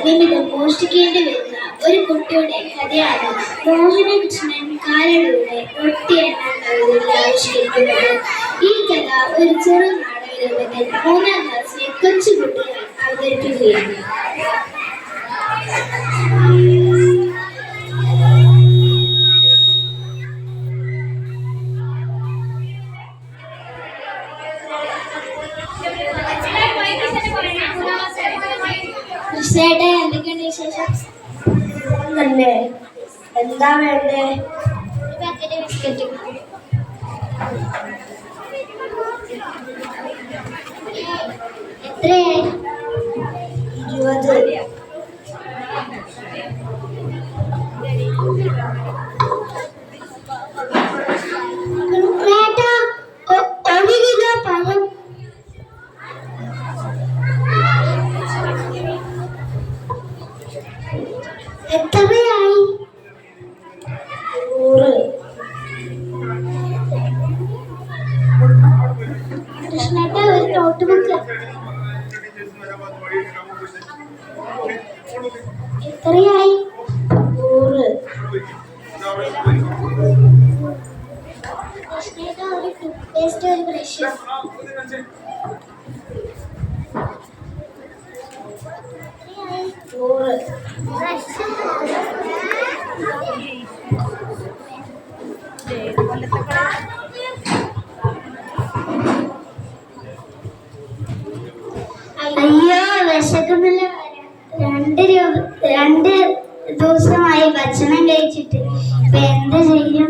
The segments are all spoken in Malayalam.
നിമിത്തം മോഷ്ടിക്കേണ്ടി വരുന്ന ഒരു കുട്ടിയുടെ കഥയാണ് മോഹനകൃഷ്ണൻ കാലടിയുടെ റൊട്ടി എന്ന കവിതയിൽ ആവിഷ്കരിക്കുന്നത്. ഈ കഥ ഒരു ചെറു നാടക രൂപത്തിൽ 3ാം ക്ലാസ്സിലെ കൊച്ചുകുട്ടികൾ അവതരിപ്പിക്കുകയാണ്. കൃഷ്ണേട്ടാ, എന്തൊക്കെയുണ്ട് വിശേഷം? തന്നെ. എന്താ വേണ്ടേ? ഒരു പാക്കറ്റ് ബിസ്ക്കറ്റ്. എത്രയായി? 20. കൃഷ്ണേട്ടാ, 1 കിലോ പഴം. എത്രയായി? 100. കൃഷ്ണേട്ടാ, ഒരു നോട്ട് ബുക്ക്. എത്രയായി? 100. കൃഷ്ണേട്ടാ, ഒരു ടൂത്ത്പേസ്റ്റ്, ഒരു ബ്രഷ്. എത്രയായി? 100. അയ്യോ, വിശക്കുന്നില്ല. 2 ദിവസമായി ഭക്ഷണം കഴിച്ചിട്ട്. ഇപ്പൊ എന്ത് ചെയ്യും?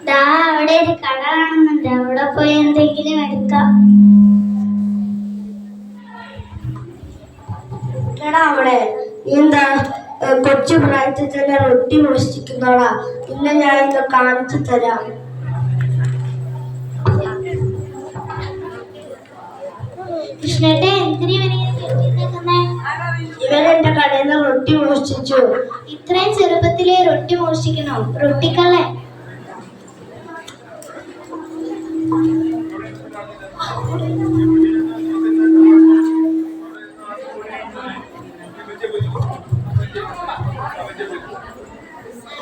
ദാ അവിടെ ഒരു കട കാണുന്നുണ്ട്, അവിടെ പോയി എന്തെങ്കിലും എടുക്കാം. എടാ, അവിടെ എന്താ കൊച്ചു പ്രായത്തിൽ തന്നെ റൊട്ടി മോഷ്ടിക്കുന്നോടാ? പിന്നെ ഞാൻ ഇന്ന് കാണിച്ചു തരാം. കൃഷ്ണേട്ടാ, എന്തിനാ ഇവനിങ്ങനെ കെട്ടിണ്ടാക്കുന്നേ? ഇവരെന്റെ കടയിൽ നിന്ന് റൊട്ടി മോഷ്ടിച്ചു. ഇത്രയും ചെറുപ്പത്തിലെ റൊട്ടി മോഷ്ടിക്കണോ? റൊട്ടിക്കള്ളൻ.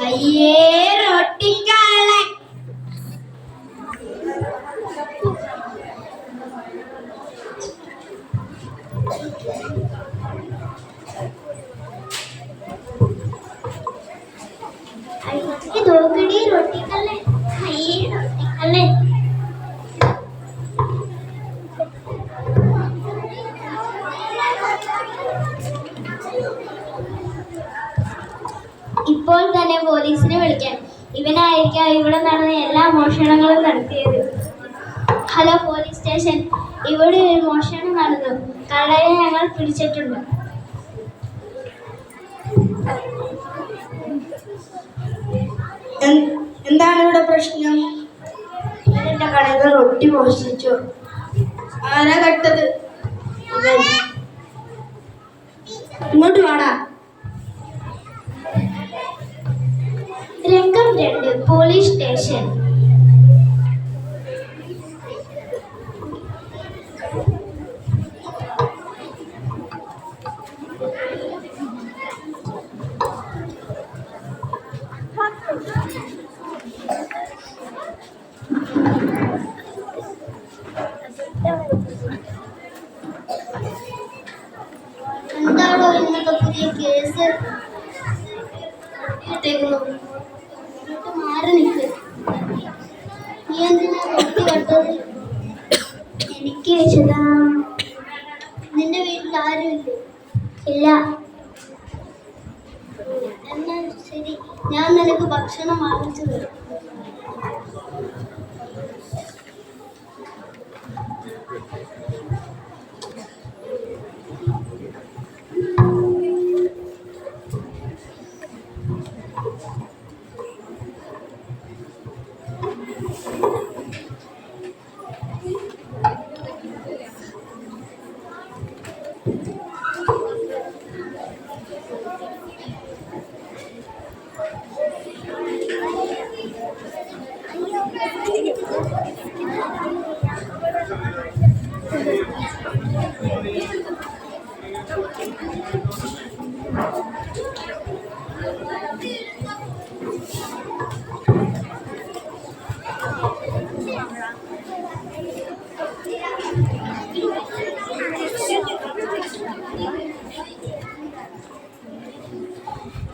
അയ്യേ, റൊട്ടിക്കള്ളൻ. നോക്കടി, റൊട്ടിക്കള്ളൻ. അയ്യേ, റൊട്ടിക്കള്ളൻ. ഇപ്പോൾ തന്നെ പോലീസിനെ വിളിക്കാം. ഇവനായിരിക്കാം ഇവിടെ നടന്ന എല്ലാ മോഷണങ്ങളും നടത്തിയത്. Hello, police station. ഇവിടെ ഒരു മോഷണം നടന്നു. കള്ളനെ ഞങ്ങൾ പിടിച്ചിട്ടുണ്ട്. എന്താണ് ഇവിടെ പ്രശ്നം? ഇവരെന്റെ കടയിൽ നിന്ന് റൊട്ടി മോഷ്ടിച്ചു. ആരാ കട്ടത്? ഇങ്ങോട്ട് വാടാ. രംഗം 2, പോലീസ് സ്റ്റേഷൻ. എന്താണോ ഇന്നത്തെ പുതിയ കേസ്? മാറി നിൽക്ക്. നീ എന്തിനാ റൊട്ടി കട്ടത്? എനിക്ക് വെച്ചതാ. നിന്റെ വീട്ടിൽ ആരുമില്ലേ? ഇല്ല. എന്നാ ശരി, ഞാൻ നിനക്ക് ഭക്ഷണം വാങ്ങിച്ചു തരും.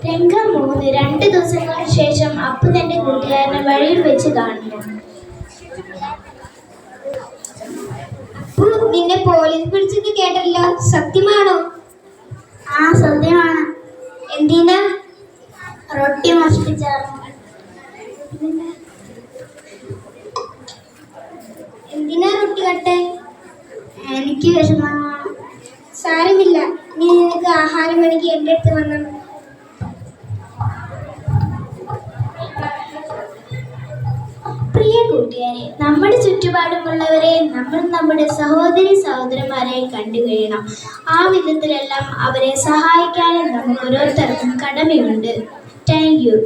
രംഗം 3. 2 ദിവസങ്ങൾക്ക് ശേഷം അപ്പു തന്റെ കൂട്ടുകാരനെ വഴിയിൽ വെച്ച് കാണുന്നു. അപ്പു, നിന്നെ പോലീസ് പിടിച്ചെന്ന് കേട്ടല്ലോ, സത്യമാണോ? ആ, സത്യമാണ്. എന്തിനാ? റൊട്ടി മോഷ്ടിച്ചാണ്. എന്തിനാ റൊട്ടി കട്ടെ? എനിക്ക് വിഷമമാണ്. സാരമില്ല, നീ നിനക്ക് ആഹാരം വേണമെങ്കിൽ എൻ്റെ അടുത്ത് വന്നാൽ മതി. പ്രിയ കൂട്ടുകാരെ, നമ്മുടെ ചുറ്റുപാടുമുള്ളവരെ നമ്മൾ നമ്മുടെ സഹോദരി സഹോദരന്മാരെ കണ്ടു കഴിയണം. ആ വിധത്തിലെല്ലാം അവരെ സഹായിക്കാനും നമുക്ക് ഓരോരുത്തർക്കും കടമയുണ്ട്. Thank you.